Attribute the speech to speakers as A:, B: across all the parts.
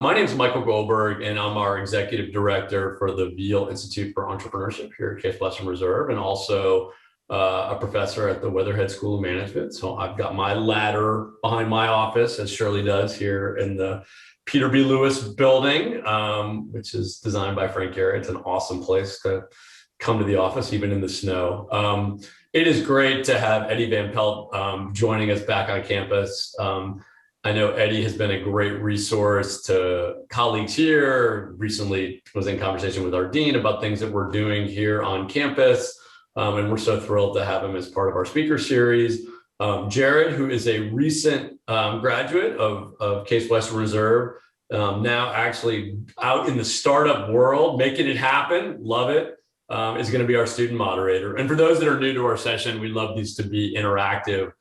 A: My name is Michael Goldberg, and I'm our executive director for the Veale Institute for Entrepreneurship here at Case Western Reserve, and also a professor at the Weatherhead School of Management. So I've got my ladder behind my office, as Shirley does here in the Peter B. Lewis building, which is designed by Frank Gehry. It's an awesome place to come to the office, even in the snow. It is great to have Eddie Van Pelt joining us back on campus. I know Eddie has been a great resource to colleagues here. Recently was in conversation with our dean about things that we're doing here on campus. And we're so thrilled to have him as part of our speaker series. Jared, who is a recent graduate of Case Western Reserve, now actually out in the startup world, making it happen, love it, is going to be our student moderator. And for those that are new to our session, we love these to be interactive.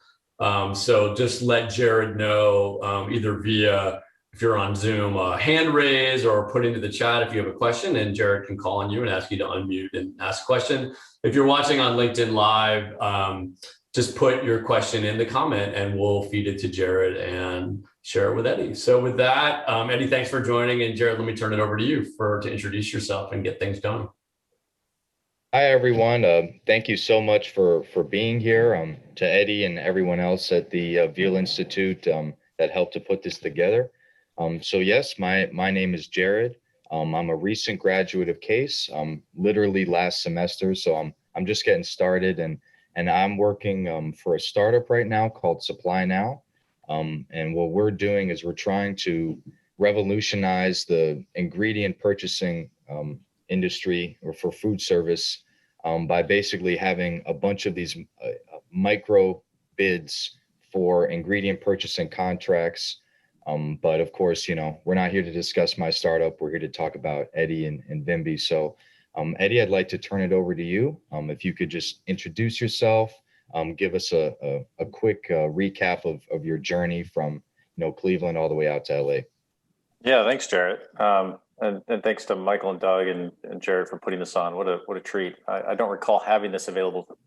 A: So just let Jared know either via, if you're on Zoom, hand raise or put into the chat if you have a question, and Jared can call on you and ask you to unmute and ask a question. If you're watching on LinkedIn Live, just put your question in the comment and we'll feed it to Jared and share it with Eddie. So with that, Eddie, thanks for joining. And Jared, let me turn it over to you to introduce yourself and get things going.
B: Hi, everyone. Thank you so much for being here. To Eddie and everyone else at the Veale Institute that helped to put this together. So yes, my name is Jared. I'm a recent graduate of Case, literally last semester. So I'm just getting started, and I'm working for a startup right now called Supply Now. And what we're doing is we're trying to revolutionize the ingredient purchasing industry or for food service by basically having a bunch of these micro bids for ingredient purchasing contracts. But of course, we're not here to discuss my startup. We're here to talk about Eddie and VIMBY. So Eddie, I'd like to turn it over to you. If you could just introduce yourself, give us a quick recap of your journey from Cleveland all the way out to LA.
C: Yeah, thanks, Jared. And thanks to Michael and Doug and Jared for putting this on. What a treat. I don't recall having this available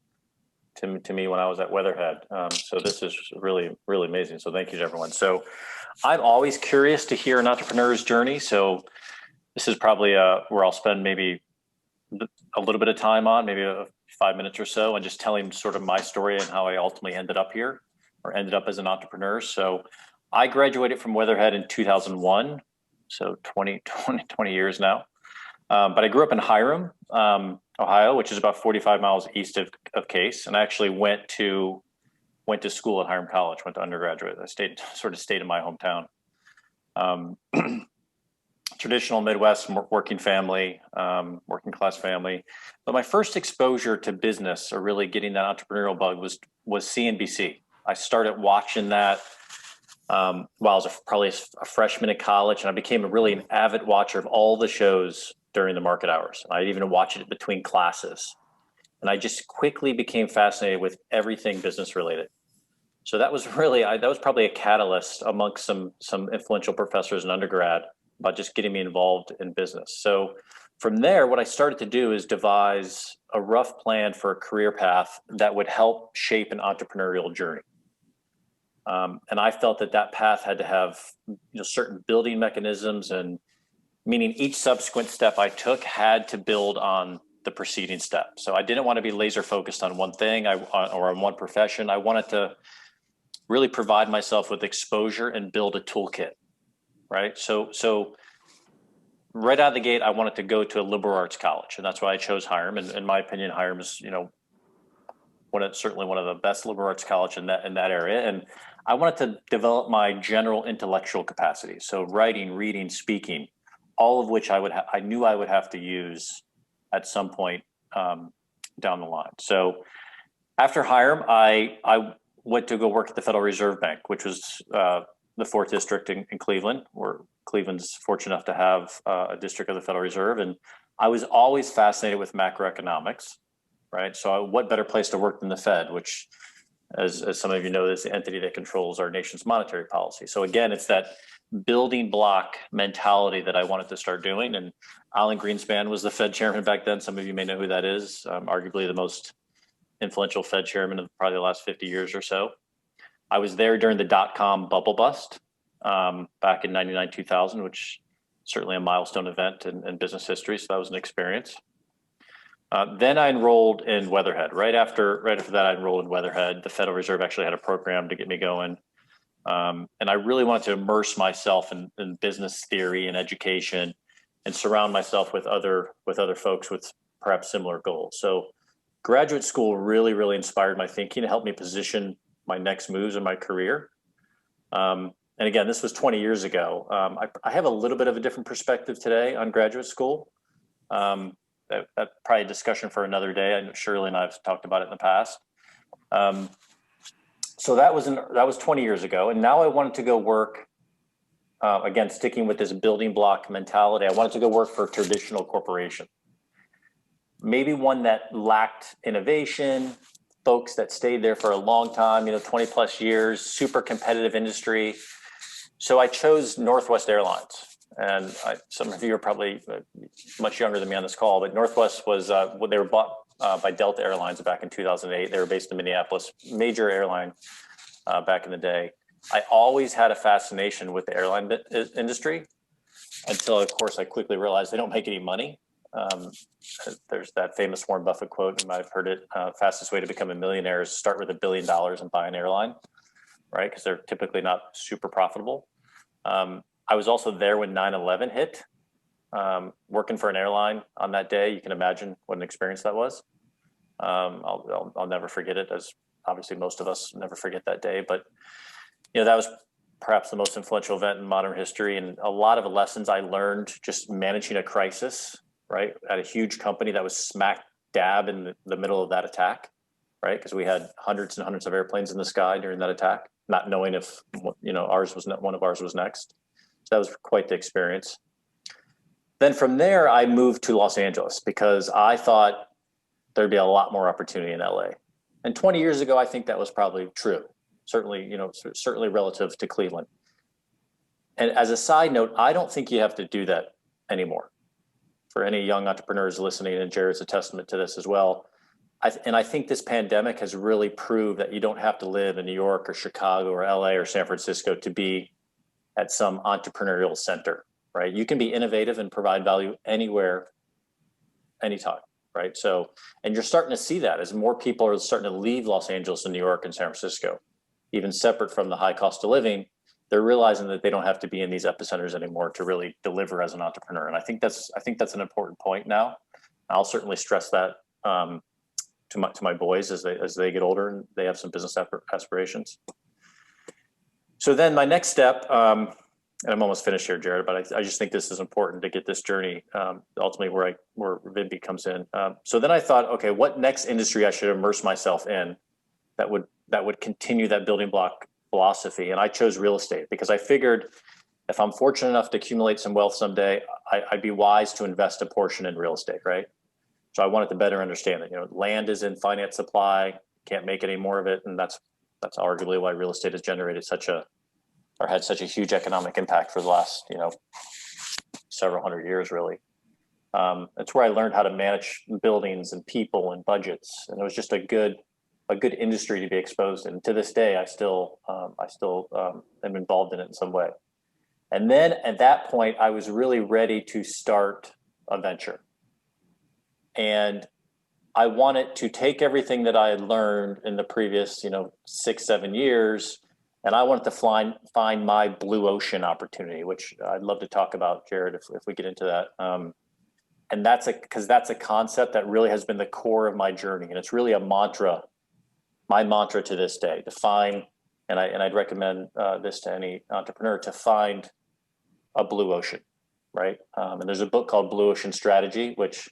C: to me when I was at Weatherhead. So this is really, really amazing. So thank you to everyone. So I'm always curious to hear an entrepreneur's journey. So this is probably where I'll spend maybe a little bit of time on, maybe 5 minutes or so, and just telling sort of my story and how I ultimately ended up here or ended up as an entrepreneur. So I graduated from Weatherhead in 2001. So 20 years now. But I grew up in Hiram, Ohio, which is about 45 miles east of Case. And I actually went to school at Hiram College, went to undergraduate. I stayed in my hometown. Traditional Midwest working family, working class family. But my first exposure to business or really getting that entrepreneurial bug was CNBC. I started watching that while I was probably a freshman in college, and I became an avid watcher of all the shows during the market hours. I even watched it between classes, and I just quickly became fascinated with everything business related. So that was probably a catalyst amongst some influential professors in undergrad about just getting me involved in business. So from there, what I started to do is devise a rough plan for a career path that would help shape an entrepreneurial journey. And I felt that path had to have certain building mechanisms, and meaning each subsequent step I took had to build on the preceding step. So I didn't want to be laser focused on one thing or on one profession. I wanted to really provide myself with exposure and build a toolkit, right? So right out of the gate, I wanted to go to a liberal arts college, and that's why I chose Hiram. And in my opinion, Hiram is certainly one of the best liberal arts college in that area. And I wanted to develop my general intellectual capacity. So writing, reading, speaking, all of which I knew I would have to use at some point down the line. So after Hiram, I went to go work at the Federal Reserve Bank, which was the fourth district in Cleveland, where Cleveland's fortunate enough to have a district of the Federal Reserve. And I was always fascinated with macroeconomics, right? So what better place to work than the Fed, which, as some of you know, is the entity that controls our nation's monetary policy. So again, it's that building block mentality that I wanted to start doing. And Alan Greenspan was the Fed chairman back then. Some of you may know who that is, arguably the most influential Fed chairman of probably the last 50 years or so. I was there during the dot-com bubble bust back in 99, 2000, which certainly a milestone event in business history. So that was an experience. Then I enrolled in Weatherhead. Right after that, I enrolled in Weatherhead. The Federal Reserve actually had a program to get me going. And I really wanted to immerse myself in business theory and education and surround myself with other folks with perhaps similar goals. So graduate school really, really inspired my thinking to help me position my next moves in my career. And again, this was 20 years ago. I have a little bit of a different perspective today on graduate school. That's probably a discussion for another day. I know Shirley and I have talked about it in the past. So that was 20 years ago. And now I wanted to go work, again, sticking with this building block mentality. I wanted to go work for a traditional corporation. Maybe one that lacked innovation, folks that stayed there for a long time, 20 plus years, super competitive industry. So I chose Northwest Airlines. And some of you are probably much younger than me on this call, but Northwest was, they were bought by Delta Airlines back in 2008. They were based in Minneapolis, major airline back in the day. I always had a fascination with the airline industry until, of course, I quickly realized they don't make any money. There's that famous Warren Buffett quote, you might have heard it, fastest way to become a millionaire is start with $1 billion and buy an airline, right? Because they're typically not super profitable. I was also there when 9/11 hit, working for an airline on that day. You can imagine what an experience that was. I'll never forget it, as obviously most of us never forget that day. But that was perhaps the most influential event in modern history, and a lot of the lessons I learned just managing a crisis, right, at a huge company that was smack dab in the middle of that attack, right? Because we had hundreds and hundreds of airplanes in the sky during that attack, not knowing if one of ours was next. So that was quite the experience. Then from there, I moved to Los Angeles because I thought there'd be a lot more opportunity in LA. And 20 years ago, I think that was probably true. Certainly relative to Cleveland. And as a side note, I don't think you have to do that anymore. For any young entrepreneurs listening, and Jared's a testament to this as well. I think this pandemic has really proved that you don't have to live in New York or Chicago or LA or San Francisco to be at some entrepreneurial center, right? You can be innovative and provide value anywhere, anytime, right? So, and you're starting to see that as more people are starting to leave Los Angeles and New York and San Francisco, even separate from the high cost of living, they're realizing that they don't have to be in these epicenters anymore to really deliver as an entrepreneur. And I think that's an important point now. I'll certainly stress that to my boys as they get older and they have some business aspirations. So then my next step, and I'm almost finished here, Jared, but I just think this is important to get this journey ultimately where VIMBY comes in. So then I thought, okay, what next industry I should immerse myself in that would continue that building block philosophy? And I chose real estate because I figured if I'm fortunate enough to accumulate some wealth someday, I'd be wise to invest a portion in real estate, right? So I wanted to better understand it. Land is in finite supply, can't make any more of it, and that's arguably why real estate has generated had such a huge economic impact for the last, several hundred years, really. That's where I learned how to manage buildings and people and budgets, and it was just a good industry to be exposed in. To this day, I still am involved in it in some way. And then at that point, I was really ready to start a venture, and I wanted to take everything that I had learned in the previous, 6-7 years, and I wanted to find my blue ocean opportunity, which I'd love to talk about, Jared, if we get into that. And that's a concept that really has been the core of my journey, and it's really a mantra, my mantra to this day. To find, and I'd recommend this to any entrepreneur, to find a blue ocean, right? And there's a book called Blue Ocean Strategy, which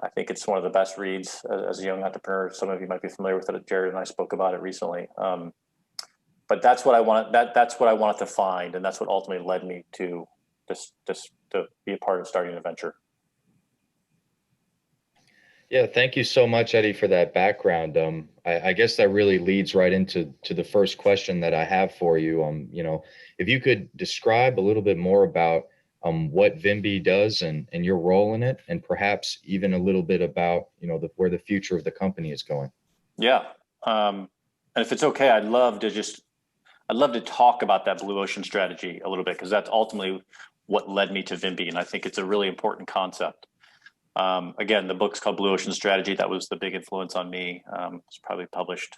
C: I think it's one of the best reads as a young entrepreneur. Some of you might be familiar with it. Jared and I spoke about it recently. But that's what I wanted. That's what I wanted to find, and that's what ultimately led me to just to be a part of starting a venture.
B: Yeah, thank you so much, Eddie, for that background. I guess that really leads right into the first question that I have for you. If you could describe a little bit more about what VIMBY does and your role in it, and perhaps even a little bit about where the future of the company is going.
C: Yeah, and if it's okay, I'd love to talk about that blue ocean strategy a little bit, because that's ultimately what led me to VIMBY. And I think it's a really important concept. Again, the book's called Blue Ocean Strategy. That was the big influence on me. It's probably published,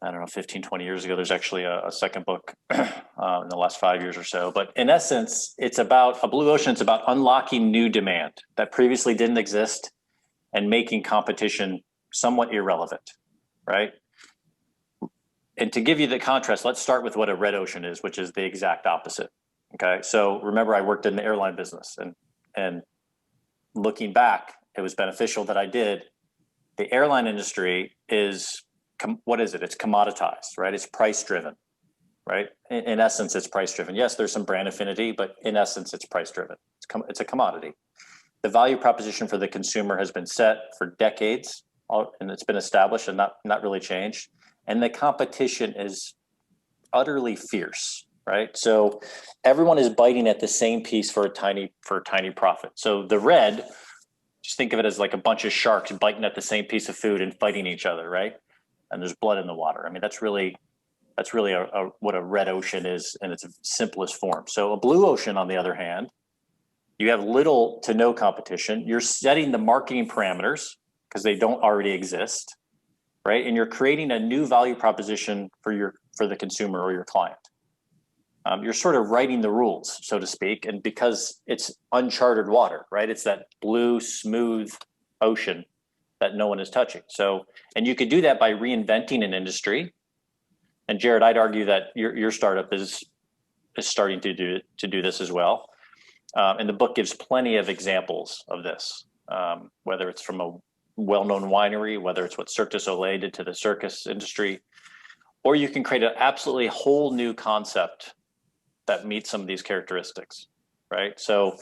C: I don't know, 15, 20 years ago. There's actually a second book in the last 5 years or so. But in essence, it's about a blue ocean. It's about unlocking new demand that previously didn't exist and making competition somewhat irrelevant, right? And to give you the contrast, let's start with what a red ocean is, which is the exact opposite. Okay, so remember, I worked in the airline business, and looking back, it was beneficial that I did. The airline industry is, what is it? It's commoditized, right? It's price driven, right? In essence, it's price driven. Yes, there's some brand affinity, but in essence, it's price driven. It's a commodity. The value proposition for the consumer has been set for decades, and it's been established and not really changed. And the competition is utterly fierce, right? So everyone is biting at the same piece for a tiny profit. So the red, just think of it as like a bunch of sharks biting at the same piece of food and fighting each other, right? And there's blood in the water. I mean, that's really what a red ocean is in its simplest form. So a blue ocean, on the other hand, you have little to no competition. You're setting the marketing parameters because they don't already exist, right? And you're creating a new value proposition for the consumer or your client. You're sort of writing the rules, so to speak, and because it's uncharted water, right? It's that blue, smooth ocean that no one is touching. So, and you could do that by reinventing an industry. And Jared, I'd argue that your startup is starting to do this as well. And the book gives plenty of examples of this, whether it's from a well-known winery, whether it's what Cirque du Soleil did to the circus industry, or you can create an absolutely whole new concept that meets some of these characteristics, right? So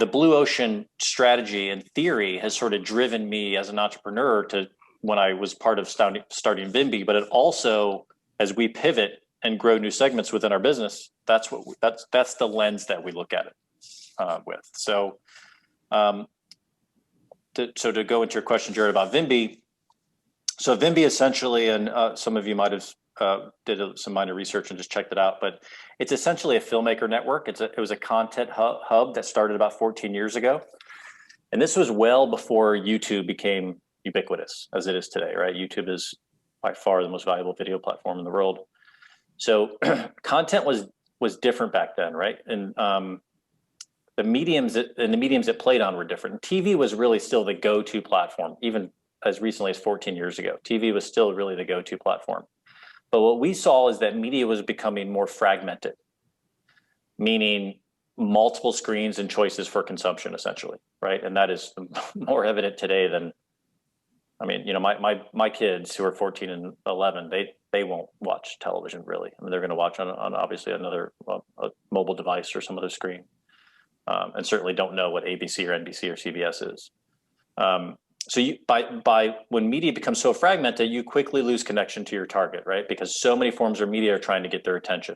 C: the blue ocean strategy and theory has sort of driven me as an entrepreneur to when I was part of starting VIMBY, but it also, as we pivot and grow new segments within our business, that's the lens that we look at it with. So, to go into your question, Jared, about VIMBY. So VIMBY essentially, and some of you might have did some minor research and just checked it out, but it's essentially a filmmaker network. It was a content hub that started about 14 years ago. And this was well before YouTube became ubiquitous as it is today, right? YouTube is by far the most valuable video platform in the world. So content was different back then, right? And the mediums it played on were different. TV was really still the go-to platform, even as recently as 14 years ago. TV was still really the go-to platform. But what we saw is that media was becoming more fragmented, meaning multiple screens and choices for consumption, essentially, right? And that is more evident today than, I mean, you know, my kids who are 14 and 11, they won't watch television really. I mean, they're going to watch on obviously another a mobile device or some other screen, and certainly don't know what ABC or NBC or CBS is. So by when media becomes so fragmented, you quickly lose connection to your target, right? Because so many forms of media are trying to get their attention.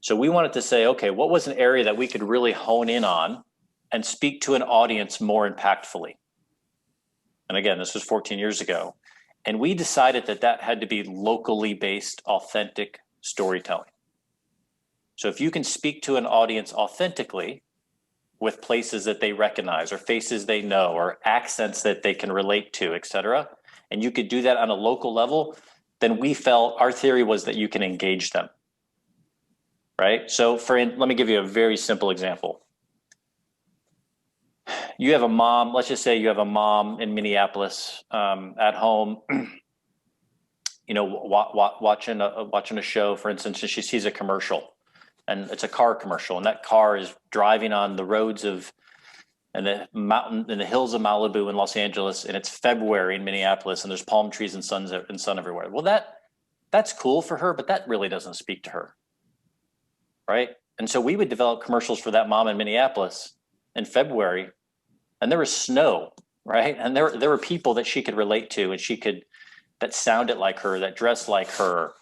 C: So we wanted to say, okay, what was an area that we could really hone in on and speak to an audience more impactfully? And again, this was 14 years ago. And we decided that had to be locally based, authentic storytelling. So if you can speak to an audience authentically, with places that they recognize or faces they know or accents that they can relate to, et cetera, and you could do that on a local level, then we felt our theory was that you can engage them, right? So let me give you a very simple example. You have a mom, let's just say you have a mom in Minneapolis at home, you know, watching a show, for instance, and she sees a commercial. And it's a car commercial, and that car is driving on the roads and the hills of Malibu in Los Angeles, and it's February in Minneapolis, and there's palm trees and sun everywhere. Well, that's cool for her, but that really doesn't speak to her, right? And so we would develop commercials for that mom in Minneapolis in February, and there was snow, right? And there were people that she could relate to, and that sounded like her, that dressed like her,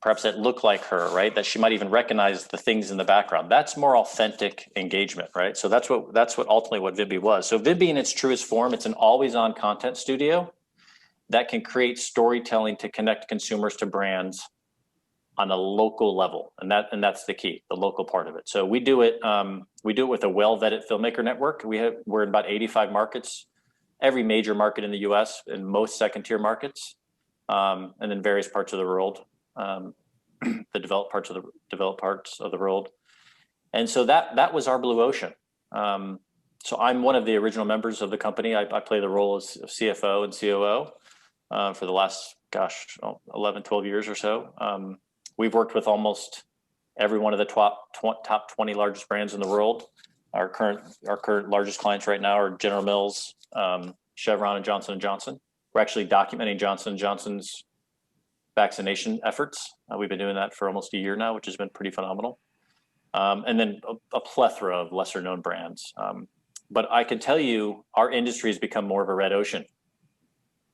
C: perhaps that look like her, right? That she might even recognize the things in the background. That's more authentic engagement, right? So that's what ultimately what VIMBY was. So VIMBY in its truest form, it's an always-on content studio that can create storytelling to connect consumers to brands on a local level, and that's the key, the local part of it. So we do it with a well-vetted filmmaker network. We're in about 85 markets, every major market in the U.S. and most second-tier markets, and then various parts of the world, the developed parts of the world. And so that was our blue ocean. So I'm one of the original members of the company. I play the role of CFO and COO for the last, 11, 12 years or so. We've worked with almost every one of the top 20 largest brands in the world. Our current largest clients right now are General Mills, Chevron, and Johnson & Johnson. We're actually documenting Johnson & Johnson's vaccination efforts. We've been doing that for almost a year now, which has been pretty phenomenal. And then a plethora of lesser known brands. But I can tell you, our industry has become more of a red ocean.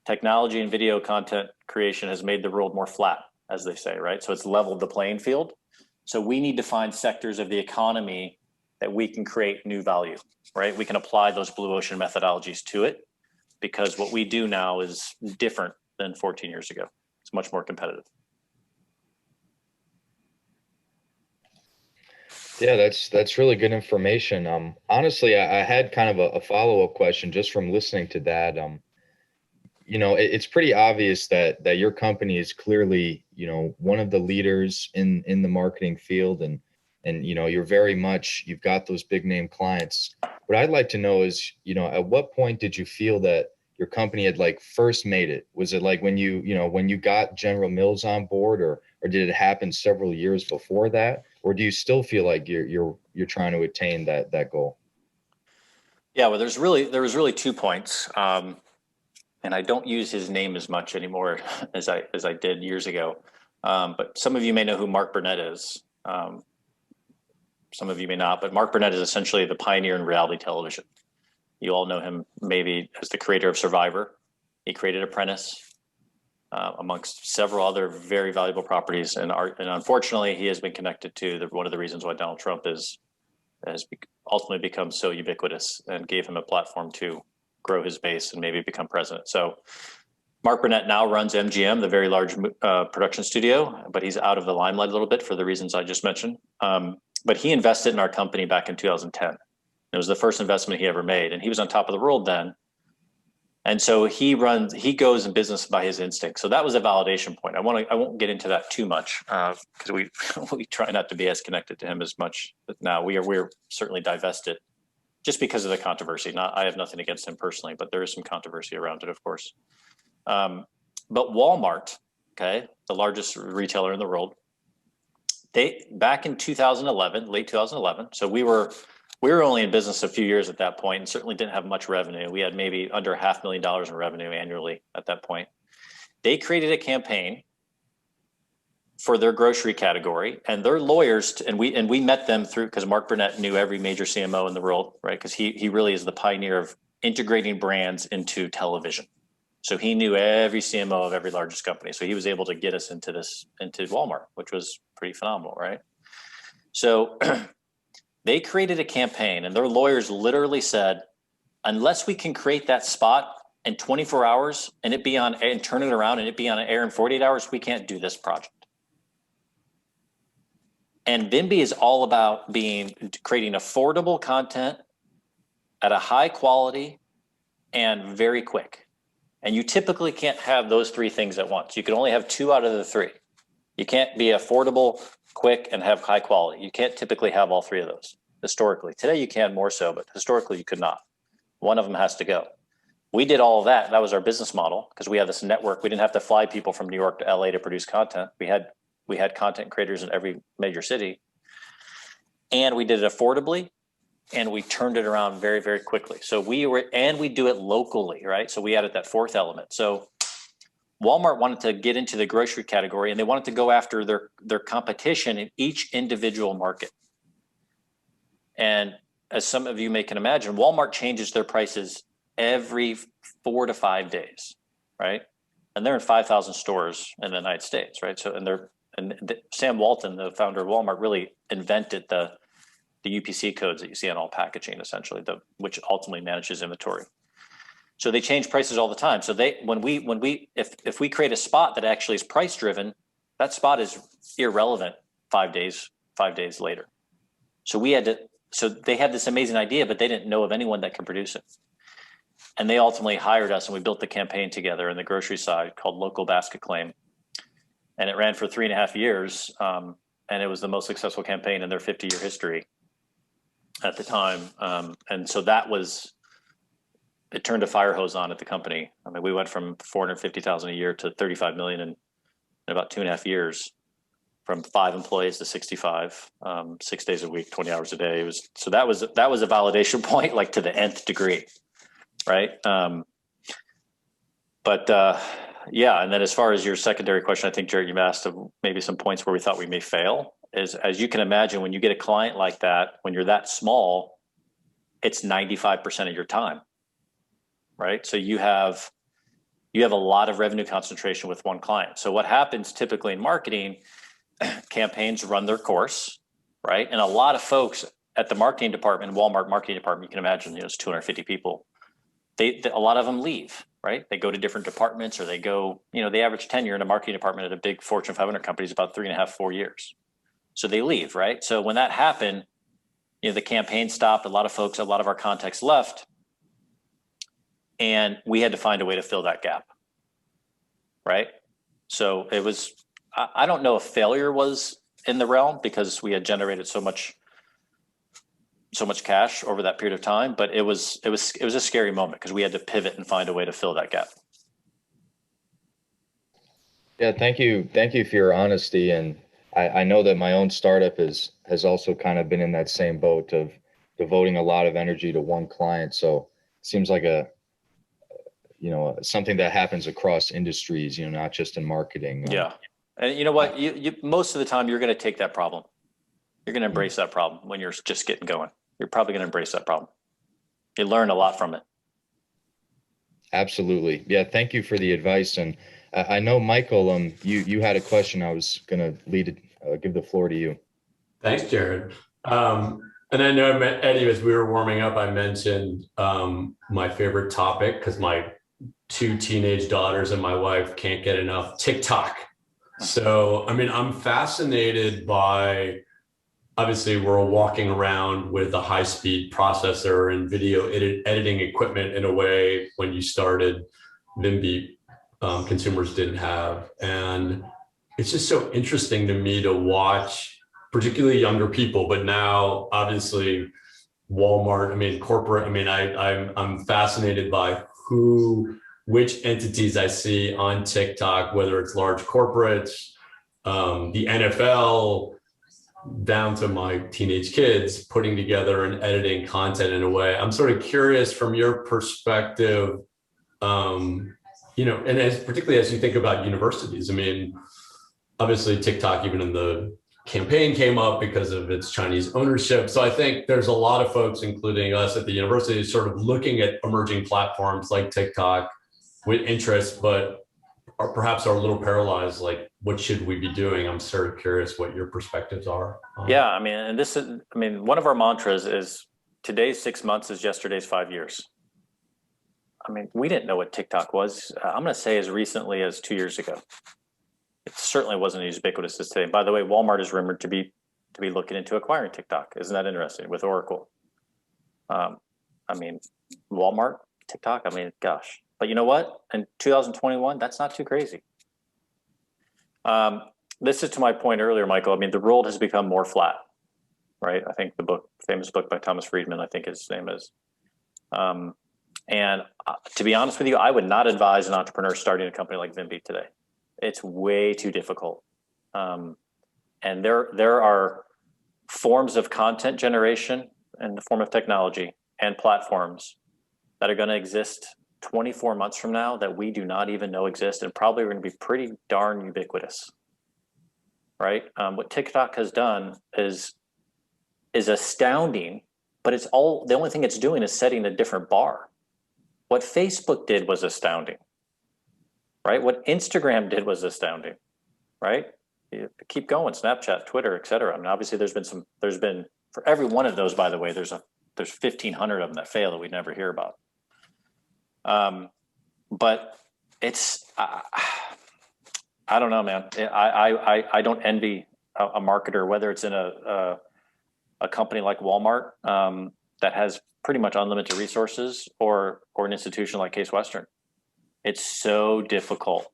C: Technology and video content creation has made the world more flat, as they say, right? So it's leveled the playing field. So we need to find sectors of the economy that we can create new value, right? We can apply those blue ocean methodologies to it, because what we do now is different than 14 years ago. It's much more competitive.
B: Yeah, that's really good information. Honestly, I had kind of a follow-up question just from listening to that. It's pretty obvious that your company is clearly, one of the leaders in the marketing field, and you've got those big name clients. What I'd like to know is, at what point did you feel that your company had first made it? Was it when you got General Mills on board, or did it happen several years before that? Or do you still feel like you're trying to attain that goal?
C: Yeah, well, there was really 2 points. And I don't use his name as much anymore as I did years ago. But some of you may know who Mark Burnett is. Some of you may not, but Mark Burnett is essentially the pioneer in reality television. You all know him maybe as the creator of Survivor. He created Apprentice, amongst several other very valuable properties. And unfortunately, he has been connected to one of the reasons why Donald Trump has ultimately become so ubiquitous, and gave him a platform to grow his base and maybe become president. So Mark Burnett now runs MGM, the very large production studio, but he's out of the limelight a little bit for the reasons I just mentioned. But he invested in our company back in 2010. It was the first investment he ever made, and he was on top of the world then. And so he goes in business by his instinct. So that was a validation point. I won't get into that too much, because we try not to be as connected to him as much. But now we're certainly divested, just because of the controversy. I have nothing against him personally, but there is some controversy around it, of course. But Walmart, okay, the largest retailer in the world, back in 2011, late 2011. So we were only in business a few years at that point, and certainly didn't have much revenue. We had maybe under $500,000 in revenue annually at that point. They created a campaign for their grocery category, and their lawyers, and we met them through, because Mark Burnett knew every major CMO in the world, right? Because he really is the pioneer of integrating brands into television. So he knew every CMO of every largest company. So he was able to get us into Walmart, which was pretty phenomenal, right? So they created a campaign, and their lawyers literally said, unless we can create that spot in 24 hours and turn it around and it be on air in 48 hours, we can't do this project. And VIMBY is all about creating affordable content at a high quality and very quick. And you typically can't have those 3 things at once. You can only have 2 out of the 3. You can't be affordable, quick, and have high quality. You can't typically have all 3 of those historically. Today you can more so, but historically you could not. One of them has to go. We did all of that. That was our business model, because we had this network. We didn't have to fly people from New York to LA to produce content. We had content creators in every major city, and we did it affordably, and we turned it around very, very quickly. So we do it locally, right? So we added that 4th element. So Walmart wanted to get into the grocery category, and they wanted to go after their competition in each individual market. And as some of you may can imagine, Walmart changes their prices every 4 to 5 days, right? And they're in 5,000 stores in the United States, right? So, Sam Walton, the founder of Walmart, really invented the UPC codes that you see on all packaging, essentially, which ultimately manages inventory. So they change prices all the time. So if we create a spot that actually is price driven, that spot is irrelevant 5 days later. So they had this amazing idea, but they didn't know of anyone that could produce it. And they ultimately hired us, and we built the campaign together in the grocery side called Local Basket Claim. And it ran for 3.5 years. And it was the most successful campaign in their 50-year history at the time. And so it turned a fire hose on at the company. I mean, we went from 450,000 a year to 35 million in about 2.5 years, from 5 employees to 65, 6 days a week, 20 hours a day. That was a validation point, like to the nth degree. Right. Yeah. And then as far as your secondary question, I think, Jared, you asked maybe some points where we thought we may fail. As you can imagine, when you get a client like that, when you're that small, it's 95% of your time. Right. So you have a lot of revenue concentration with one client. So what happens typically in marketing, campaigns run their course. Right. And a lot of folks at the marketing department, Walmart marketing department, you can imagine, it's 250 people. A lot of them leave. Right? They go to different departments, or they go, the average tenure in a marketing department at a big Fortune 500 company is about 3.5, 4 years. So they leave, right? So when that happened, the campaign stopped, a lot of our contacts left, and we had to find a way to fill that gap, right? So it was, I don't know if failure was in the realm, because we had generated so much cash over that period of time, but it was a scary moment because we had to pivot and find a way to fill that gap.
B: Yeah, thank you for your honesty. And I know that my own startup has also kind of been in that same boat of devoting a lot of energy to one client. So it seems like something that happens across industries, not just in marketing.
C: Yeah. And you know what, you most of the time you're going to take that problem. You're going to embrace that problem when you're just getting going. You're probably going to embrace that problem. You learn a lot from it.
B: Absolutely. Yeah. Thank you for the advice. And I know, Michael, you had a question. I was going to give the floor to you.
A: Thanks, Jared. And I know, Eddie, as we were warming up, I mentioned my favorite topic, because my 2 teenage daughters and my wife can't get enough TikTok. So, I mean, I'm fascinated by, obviously, we're walking around with a high-speed processor and video editing equipment in a way when you started VIMBY, consumers didn't have. And it's just so interesting to me to watch, particularly younger people, but now obviously Walmart, corporate, I'm fascinated by which entities I see on TikTok, whether it's large corporates, the NFL, down to my teenage kids, putting together and editing content in a way. I'm sort of curious from your perspective, and particularly as you think about universities. Obviously TikTok, even in the campaign, came up because of its Chinese ownership. So I think there's a lot of folks, including us at the university, sort of looking at emerging platforms like TikTok with interest, but perhaps are a little paralyzed, like, what should we be doing? I'm sort of curious what your perspectives are.
C: Yeah, one of our mantras is today's 6 months is yesterday's 5 years. We didn't know what TikTok was. I'm going to say as recently as 2 years ago. It certainly wasn't as ubiquitous as today. By the way, Walmart is rumored to be looking into acquiring TikTok. Isn't that interesting, with Oracle? Walmart, TikTok, gosh. But you know what? In 2021, that's not too crazy. This is to my point earlier, Michael. The world has become more flat, right? I think the famous book by Thomas Friedman, I think his name is. And to be honest with you, I would not advise an entrepreneur starting a company like VIMBY today. It's way too difficult. And there are forms of content generation in the form of technology and platforms that are going to exist 24 months from now that we do not even know exist, and probably are going to be pretty darn ubiquitous, right? What TikTok has done is astounding, but the only thing it's doing is setting a different bar. What Facebook did was astounding, right? What Instagram did was astounding, right? You keep going, Snapchat, Twitter, et cetera. Obviously there's been for every one of those, by the way, there's 1,500 of them that fail that we never hear about. But it's, I don't know, man. I don't envy a marketer, whether it's in a company like Walmart that has pretty much unlimited resources, or an institution like Case Western. It's so difficult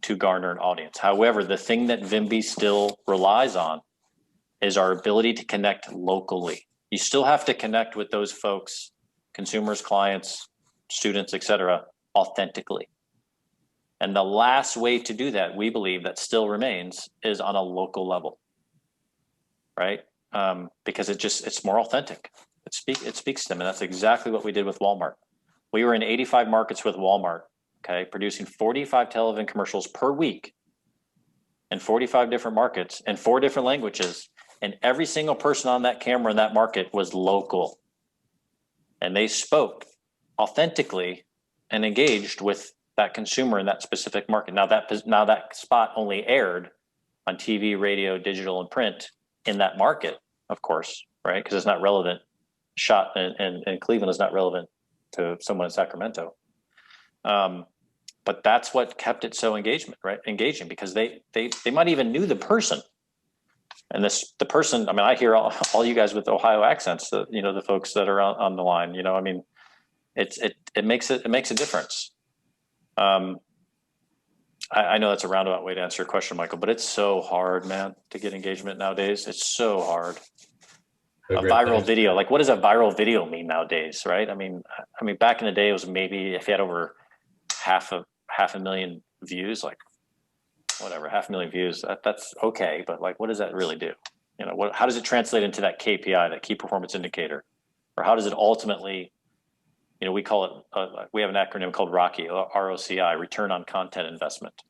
C: to garner an audience. However, the thing that VIMBY still relies on is our ability to connect locally. You still have to connect with those folks, consumers, clients, students, et cetera, authentically. And the last way to do that, we believe, that still remains, is on a local level, right? Because it's more authentic. It speaks to them, and that's exactly what we did with Walmart. We were in 85 markets with Walmart, okay, producing 45 television commercials per week in 45 different markets in 4 different languages, and every single person on that camera in that market was local, and they spoke authentically and engaged with that consumer in that specific market. Now that spot only aired on TV, radio, digital, and print in that market, of course, right? Because it's not relevant. Shot in Cleveland is not relevant to someone in Sacramento. But that's what kept it so engaging, because they might even knew the person. And the person, I mean, I hear all you guys with Ohio accents, the folks that are on the line, I mean, it makes a difference. I know that's a roundabout way to answer your question, Michael, but it's so hard, man, to get engagement nowadays. It's so hard. A viral video, like, what does a viral video mean nowadays, right? I mean, back in the day, it was maybe if you had over half a million views, like whatever, 500,000 views, that's okay. But like, what does that really do? How does it translate into that KPI, that key performance indicator? Or how does it ultimately, we call it, we have an acronym called ROCI, R-O-C-I, return on content investment.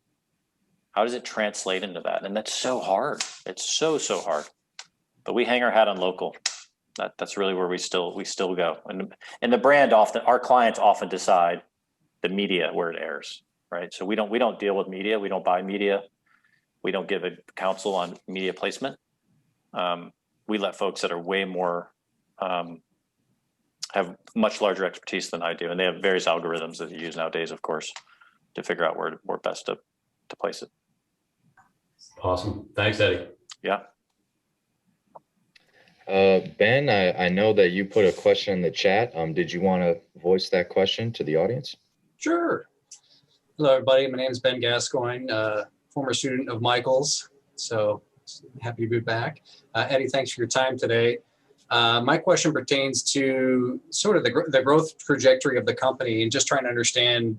C: How does it translate into that? And that's so hard. It's so hard. But we hang our hat on local. That's really where we still go. And the brand often, our clients often decide the media where it airs, right? So we don't deal with media. We don't buy media. We don't give a counsel on media placement. We let folks that are way more, have much larger expertise than I do. And they have various algorithms that they use nowadays, of course, to figure out where best to place it.
A: Awesome. Thanks, Eddie.
C: Yeah.
B: Ben, I know that you put a question in the chat. Did you want to voice that question to the audience?
D: Sure. Hello, everybody. My name is Ben Gascoigne, former student of Michael's. So happy to be back. Eddie, thanks for your time today. My question pertains to sort of the growth trajectory of the company, and just trying to understand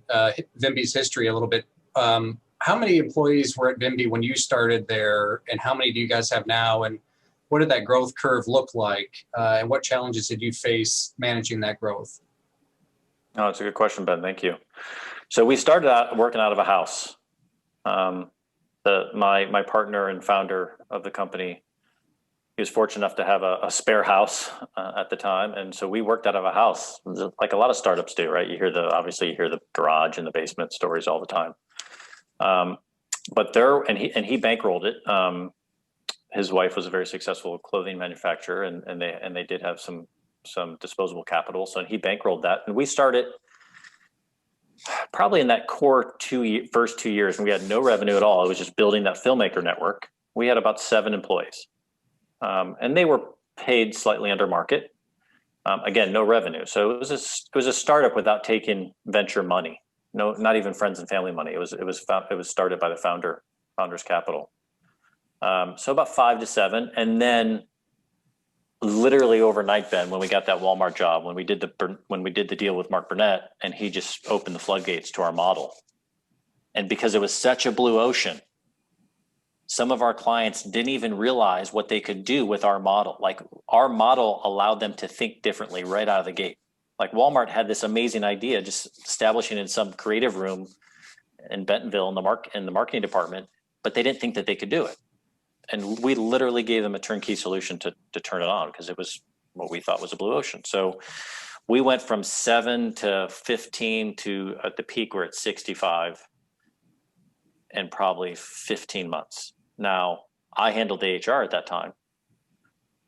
D: VIMBY's history a little bit. How many employees were at VIMBY when you started there, and how many do you guys have now? And what did that growth curve look like? And what challenges did you face managing that growth?
C: Oh, that's a good question, Ben. Thank you. So we started out working out of a house. My partner and founder of the company, he was fortunate enough to have a spare house at the time, and so we worked out of a house, like a lot of startups do, right? Obviously you hear the garage and the basement stories all the time. But he bankrolled it. His wife was a very successful clothing manufacturer, and they did have some disposable capital. So he bankrolled that, and we started probably in that core first 2 years when we had no revenue at all. It was just building that filmmaker network. We had about 7 employees, and they were paid slightly under market. Again, no revenue. So it was a startup without taking venture money. No, not even friends and family money. It was started by the founder's capital. So about 5 to 7, and then literally overnight, Ben, when we got that Walmart job, when we did the deal with Mark Burnett, and he just opened the floodgates to our model. And because it was such a blue ocean, some of our clients didn't even realize what they could do with our model. Like, our model allowed them to think differently right out of the gate. Like, Walmart had this amazing idea, just establishing in some creative room in Bentonville in the marketing department, but they didn't think that they could do it. And we literally gave them a turnkey solution to turn it on, because it was what we thought was a blue ocean. So we went from 7 to 15 to, at the peak, we're at 65 in probably 15 months. Now, I handled the HR at that time.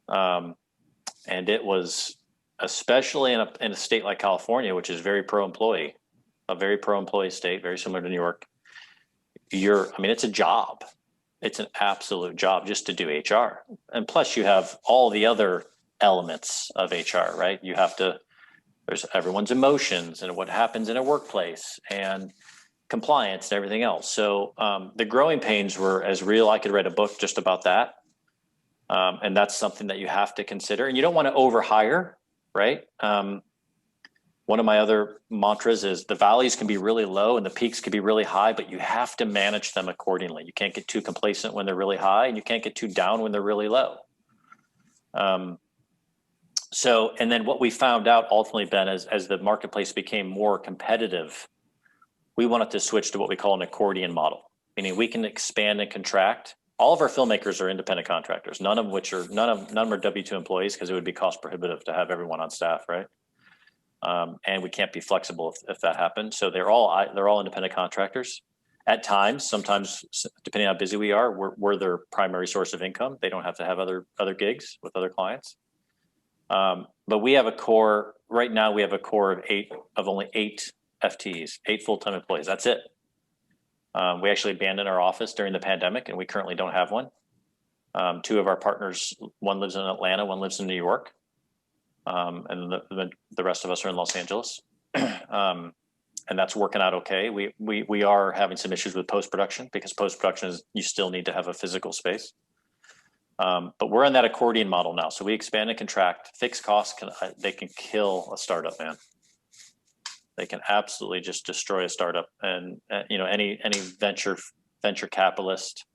C: And it was, especially in a state like California, which is very pro-employee, a very pro-employee state, very similar to New York. I mean, it's a job. It's an absolute job just to do HR. And plus you have all the other elements of HR, right? There's everyone's emotions and what happens in a workplace and compliance and everything else. So the growing pains were as real. I could write a book just about that. And that's something that you have to consider. And you don't want to overhire, right? One of my other mantras is the valleys can be really low and the peaks can be really high, but you have to manage them accordingly. You can't get too complacent when they're really high, and you can't get too down when they're really low. And then what we found out ultimately, Ben, as the marketplace became more competitive, we wanted to switch to what we call an accordion model, meaning we can expand and contract. All of our filmmakers are independent contractors, none of them are W-2 employees because it would be cost prohibitive to have everyone on staff, right? And we can't be flexible if that happens. So they're all independent contractors. At times, sometimes depending on how busy we are, we're their primary source of income. They don't have to have other gigs with other clients. But we have a core right now. We have a core of only 8 FTEs, 8 full-time employees. That's it. We actually abandoned our office during the pandemic, and we currently don't have one. 2 of our partners, one lives in Atlanta, one lives in New York. And the rest of us are in Los Angeles, and that's working out okay. We are having some issues with post-production because post-production is, you still need to have a physical space. But we're in that accordion model now. So we expand and contract. Fixed costs they can kill a startup, man. They can absolutely just destroy a startup. And any venture capitalist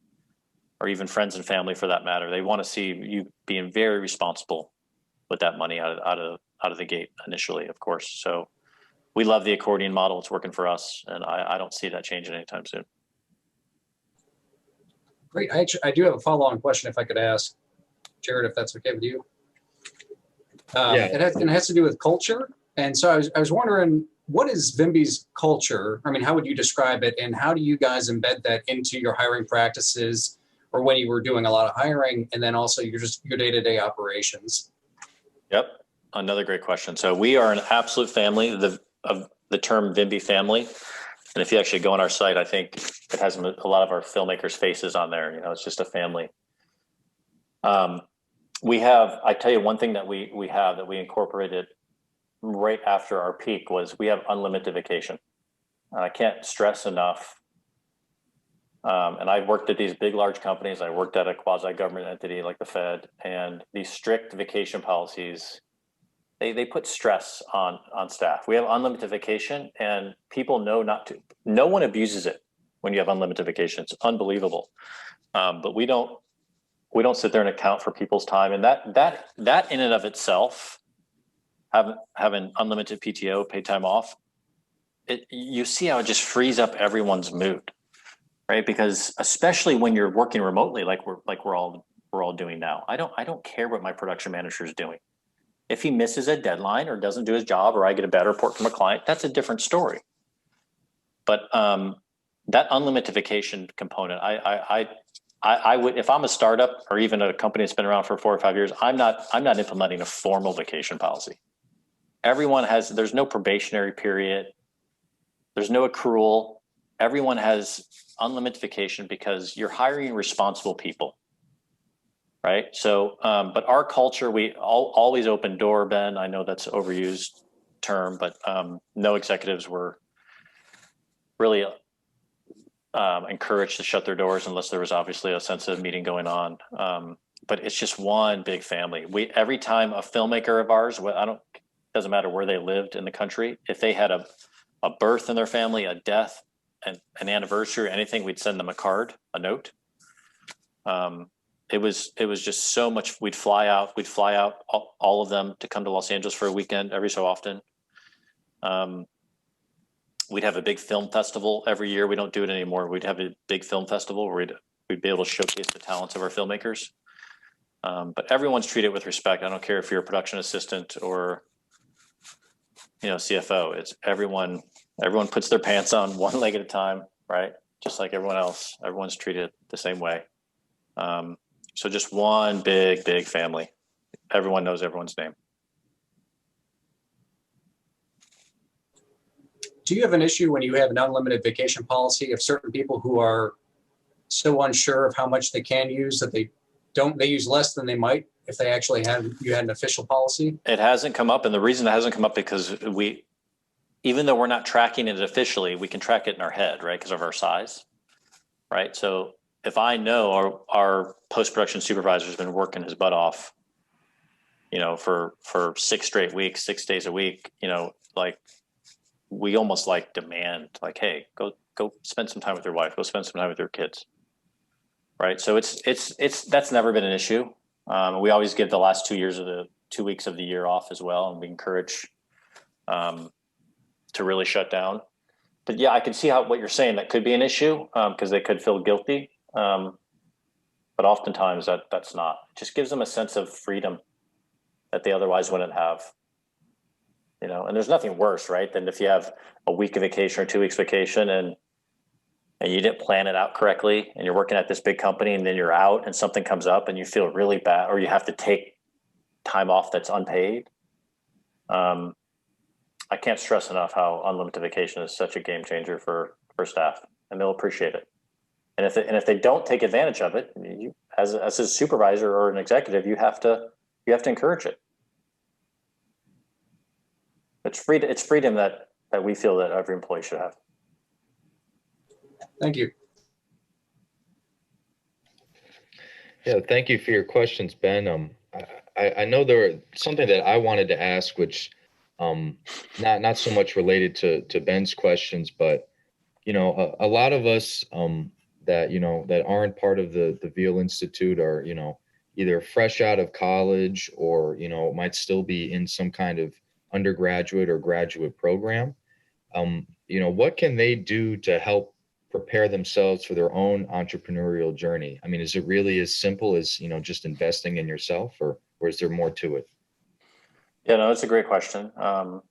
C: or even friends and family for that matter, they want to see you being very responsible with that money out of the gate initially, of course. So we love the accordion model. It's working for us, and I don't see that changing anytime soon.
D: Great. I do have a follow-on question if I could ask Jared, if that's okay with you.
B: Yeah.
D: It has to do with culture. And so I was wondering, what is VIMBY's culture? I mean, how would you describe it, and how do you guys embed that into your hiring practices, or when you were doing a lot of hiring, and then also your day-to-day operations?
C: Yep. Another great question. So we are an absolute family of the term VIMBY family. And if you actually go on our site, I think it has a lot of our filmmakers' faces on there. It's just a family. I tell you one thing that we have that we incorporated right after our peak was we have unlimited vacation. And I can't stress enough. And I've worked at these big, large companies. I worked at a quasi-government entity like the Fed, and these strict vacation policies, they put stress on staff. We have unlimited vacation, and people know not to. No one abuses it when you have unlimited vacation. It's unbelievable. But we don't sit there and account for people's time, and that in and of itself, having unlimited PTO, paid time off, you see how it just frees up everyone's mood. Right, because especially when you're working remotely, like we're all doing now, I don't care what my production manager is doing. If he misses a deadline or doesn't do his job, or I get a bad report from a client, that's a different story. But that unlimited vacation component, I would, if I'm a startup or even a company that's been around for 4 or 5 years, I'm not implementing a formal vacation policy. There's no probationary period, there's no accrual. Everyone has unlimited vacation because you're hiring responsible people, right? So, but our culture, we always open door, Ben. I know that's an overused term, but no executives were really encouraged to shut their doors unless there was obviously a sensitive meeting going on. But it's just one big family. Every time a filmmaker of ours, doesn't matter where they lived in the country, if they had a birth in their family, a death, an anniversary, anything, we'd send them a card, a note. It was just so much. We'd fly out all of them to come to Los Angeles for a weekend every so often. We'd have a big film festival every year. We don't do it anymore. We'd have a big film festival where we'd be able to showcase the talents of our filmmakers. But everyone's treated with respect. I don't care if you're a production assistant or CFO. It's everyone puts their pants on one leg at a time, right? Just like everyone else. Everyone's treated the same way. So just one big family. Everyone knows everyone's name.
D: do you have an issue when you have an unlimited vacation policy of certain people who are so unsure of how much they can use that they use less than they might if they actually you had an official policy?
C: It hasn't come up. And the reason it hasn't come up because even though we're not tracking it officially, we can track it in our head, right? Because of our size, right? So if I know our post-production supervisor has been working his butt off, for 6 straight weeks, 6 days a week, like we almost like demand, like, hey, go spend some time with your wife, go spend some time with your kids. Right. So that's never been an issue. We always give the last 2 years of the 2 weeks of the year off as well. And we encourage to really shut down. But yeah, I can see what you're saying. That could be an issue because they could feel guilty. But oftentimes that's not. It just gives them a sense of freedom that they otherwise wouldn't have. And there's nothing worse, right, than if you have a week of vacation or 2 weeks vacation and you didn't plan it out correctly and you're working at this big company and then you're out and something comes up and you feel really bad, or you have to take time off that's unpaid. I can't stress enough how unlimited vacation is such a game changer for staff, and they'll appreciate it. And if they don't take advantage of it, you, as a supervisor or an executive, you have to encourage it. It's freedom that we feel that every employee should have.
D: Thank you.
B: Yeah, thank you for your questions, Ben. I know there were something that I wanted to ask, which not so much related to Ben's questions, but a lot of us that aren't part of the Veale Institute are either fresh out of college or might still be in some kind of undergraduate or graduate program. What can they do to help prepare themselves for their own entrepreneurial journey? I mean, is it really as simple as just investing in yourself, or is there more to it?
C: Yeah, no, it's a great question. My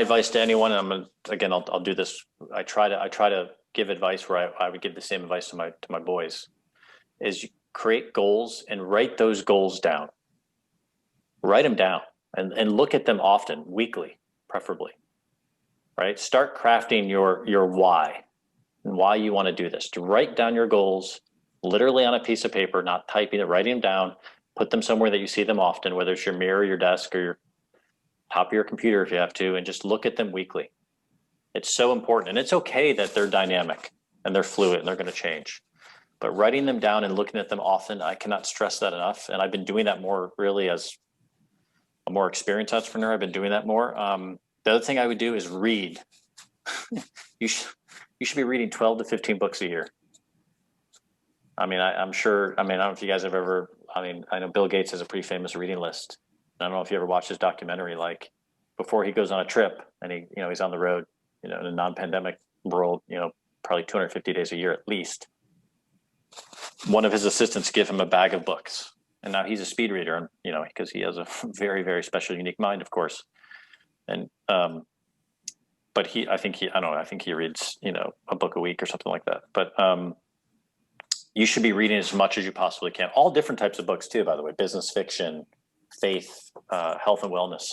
C: advice to anyone, and I'll do this. I try to give advice where I would give the same advice to my boys, is you create goals and write those goals down. Write them down and look at them often, weekly, preferably. Right? Start crafting your why and why you want to do this. To write down your goals literally on a piece of paper, not typing it, writing them down, put them somewhere that you see them often, whether it's your mirror, your desk, or your top of your computer if you have to, and just look at them weekly. It's so important. And it's okay that they're dynamic and they're fluid and they're going to change. But writing them down and looking at them often, I cannot stress that enough. And I've been doing that more really as a more experienced entrepreneur. I've been doing that more. The other thing I would do is read. You should be reading 12 to 15 books a year. I'm sure, I don't know if you guys have ever, I know Bill Gates has a pretty famous reading list. I don't know if you ever watched his documentary, like before he goes on a trip and he's on the road, in a non-pandemic world, probably 250 days a year at least. One of his assistants give him a bag of books. And now he's a speed reader, and because he has a very, very special, unique mind, of course. And but I think he reads a book a week or something like that. But you should be reading as much as you possibly can. All different types of books too, by the way: business fiction, faith, health and wellness.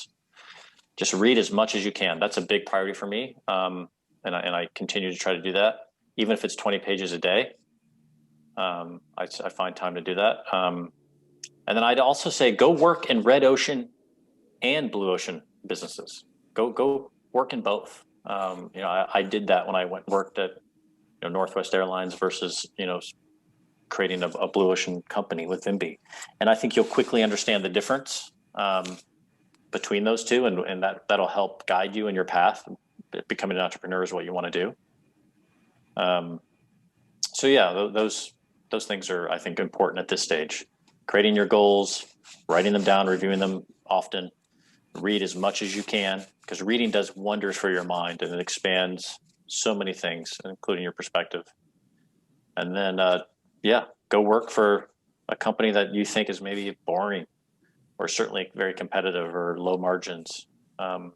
C: Just read as much as you can. That's a big priority for me, and I continue to try to do that, even if it's 20 pages a day. I find time to do that. And then I'd also say go work in red ocean and blue ocean businesses. Go work in both. I did that when I worked at Northwest Airlines versus creating a blue ocean company with VIMBY. And I think you'll quickly understand the difference between those two, and that'll help guide you in your path. Becoming an entrepreneur is what you want to do. So yeah, those things are, I think, important at this stage. Creating your goals, writing them down, reviewing them often. Read as much as you can, because reading does wonders for your mind, and it expands so many things, including your perspective. And then, go work for a company that you think is maybe boring or certainly very competitive or low margins, and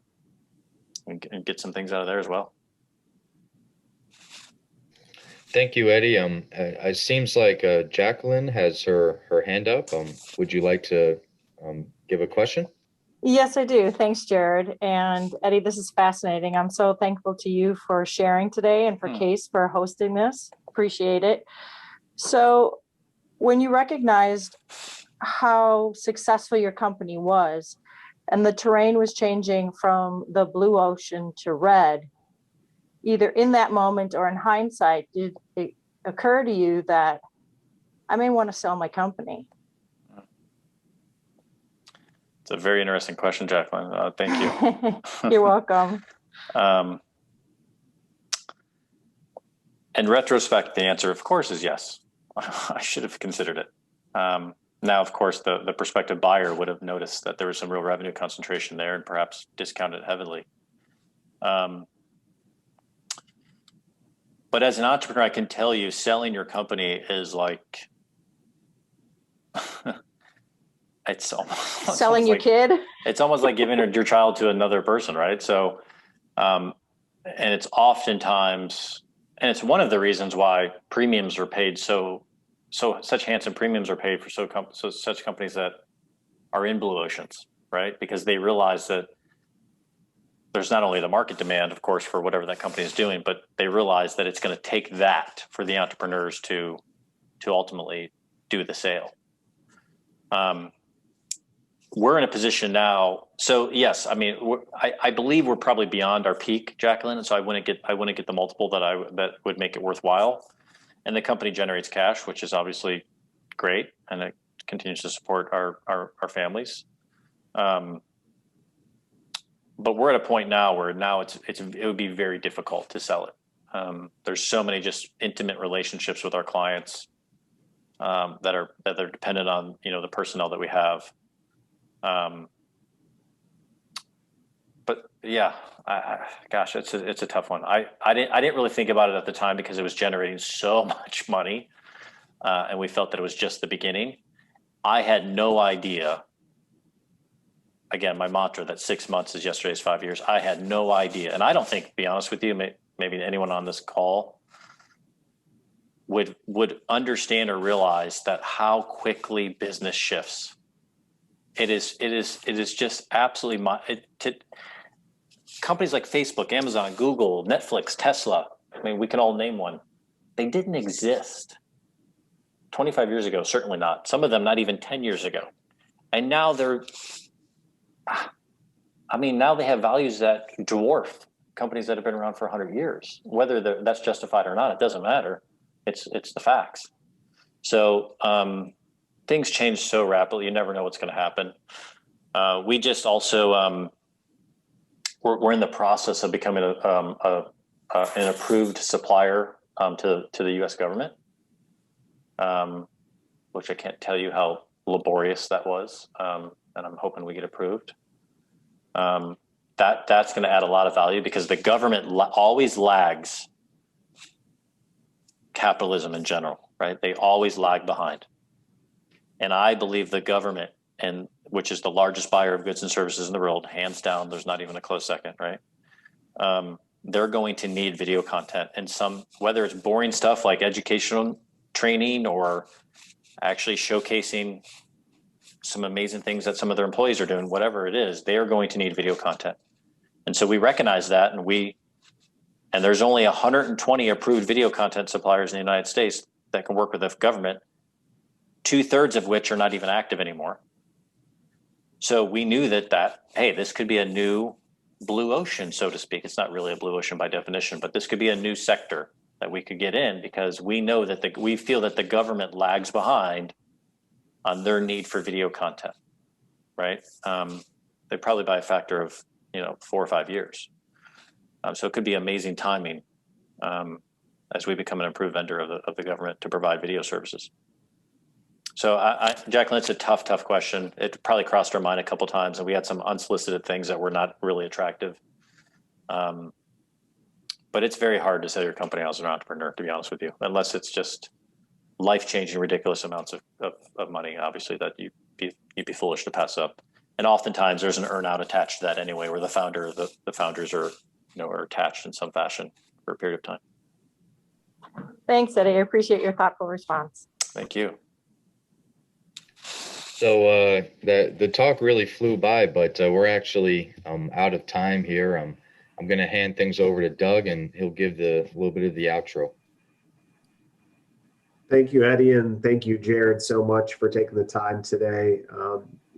C: get some things out of there as well.
B: Thank you, Eddie. It seems like Jacqueline has her hand up. Would you like to give a question?
E: Yes, I do. Thanks, Jared. And Eddie, this is fascinating. I'm so thankful to you for sharing today and for Case for hosting this. Appreciate it. So, when you recognized how successful your company was and the terrain was changing from the blue ocean to red, either in that moment or in hindsight, did it occur to you that I may want to sell my company?
C: It's a very interesting question, Jacqueline. Thank you.
E: You're welcome.
C: In retrospect, the answer, of course, is yes. I should have considered it. Now, of course, the prospective buyer would have noticed that there was some real revenue concentration there and perhaps discounted heavily. But as an entrepreneur, I can tell you, selling your company is like, it's almost
E: selling your kid.
C: It's almost like giving your child to another person, right? So, and it's oftentimes, and it's one of the reasons why premiums are paid such handsome premiums are paid for such companies that are in blue oceans, right? Because they realize that there's not only the market demand, of course, for whatever that company is doing, but they realize that it's going to take that for the entrepreneurs to ultimately do the sale. We're in a position now. So yes, I mean, I believe we're probably beyond our peak, Jacqueline. And so I wouldn't get the multiple that would make it worthwhile. And the company generates cash, which is obviously great, and it continues to support our families. But we're at a point now where it would be very difficult to sell it. There's so many just intimate relationships with our clients that are dependent on the personnel that we have. But yeah, gosh, it's a tough one. I didn't really think about it at the time because it was generating so much money, and we felt that it was just the beginning. I had no idea. Again, my mantra that 6 months is yesterday's 5 years. I had no idea, and I don't think, to be honest with you, maybe anyone on this call would understand or realize that how quickly business shifts. It is just absolutely companies like Facebook, Amazon, Google, Netflix, Tesla. I mean, we can all name one. They didn't exist 25 years ago, certainly not. Some of them not even 10 years ago. And now now they have values that dwarf companies that have been around for 100 years. Whether that's justified or not, it doesn't matter. It's the facts. So things change so rapidly. You never know what's going to happen. We just also we're in the process of becoming an approved supplier to the U.S. government, which I can't tell you how laborious that was, and I'm hoping we get approved. That's going to add a lot of value because the government always lags capitalism in general, right? They always lag behind. And I believe the government, which is the largest buyer of goods and services in the world, hands down, there's not even a close second, right? They're going to need video content, and whether it's boring stuff like educational training or actually showcasing some amazing things that some of their employees are doing, whatever it is, they are going to need video content. And so we recognize that, and there's only 120 approved video content suppliers in the United States that can work with the government, 2/3 of which are not even active anymore. So we knew that hey, this could be a new blue ocean, so to speak. It's not really a blue ocean by definition, but this could be a new sector that we could get in because we know that we feel that the government lags behind on their need for video content, right? They probably by a factor of 4 or 5 years. So it could be amazing timing as we become an approved vendor of the government to provide video services. So Jacqueline, it's a tough question. It probably crossed our mind a couple of times, and we had some unsolicited things that were not really attractive. But it's very hard to sell your company as an entrepreneur, to be honest with you, unless it's just life-changing, ridiculous amounts of money, obviously, that you'd be foolish to pass up. And oftentimes there's an earn-out attached to that anyway, where the founders are are attached in some fashion for a period of time.
E: Thanks, Eddie. I appreciate your thoughtful response.
C: Thank you.
B: So the talk really flew by, but we're actually out of time here. I'm going to hand things over to Doug, and he'll give the little bit of the outro.
F: Thank you, Eddie, and thank you, Jared, so much for taking the time today.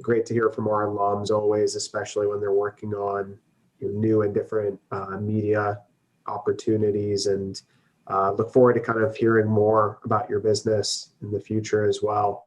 F: Great to hear from our alums always, especially when they're working on new and different media opportunities, and look forward to kind of hearing more about your business in the future as well.